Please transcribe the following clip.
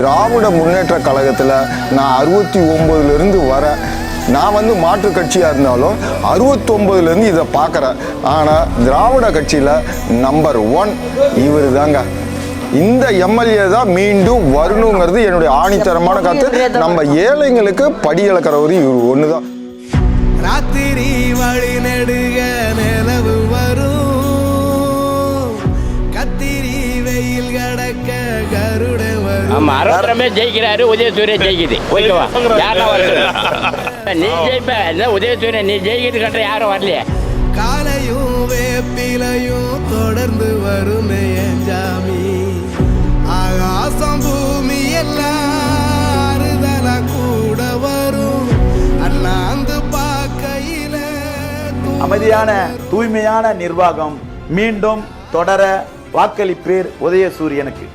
திராவிட முன்னேற்ற கழகத்தில் நான் 69லேருந்து வரேன். நான் மாற்று கட்சியாக இருந்தாலும் 69லேருந்து இதை பார்க்குறேன். ஆனால் திராவிட கட்சியில் நம்பர் 1 இவர் தாங்க. இந்த எம்எல்ஏ தான் மீண்டும் வரணுங்கிறது என்னுடைய ஆணித்தரமான கருத்து. நம்ம ஏழைங்களுக்கு படி இழக்கிறவர் இவர் ஒன்று தான். ராத்திரி வழி நெடுக நிலவு வரும், கத்திரி வெயில் கடக்க கருட வரும். ஆமா, அரசரமே ஜெயிக்கிறாரு, உதயசூரியன் ஜெயிக்குது. ஓகேவா? யாரும் வரல. நீ ஜெயிப்ப, உதயசூரியன் நீ ஜெயிக்கிறது கட்ட யாரும் வரலையே. காலையும் வேப்பிலையும் தொடர்ந்து வரும் ஜாமி, ஆகாசம் பூமி எல்லாம் கூட வரும். அண்ணாந்து பார்க்கையில அமைதியான தூய்மையான நிர்வாகம் மீண்டும் தொடர வாக்களிப்பீர் உதயசூரியனுக்கு.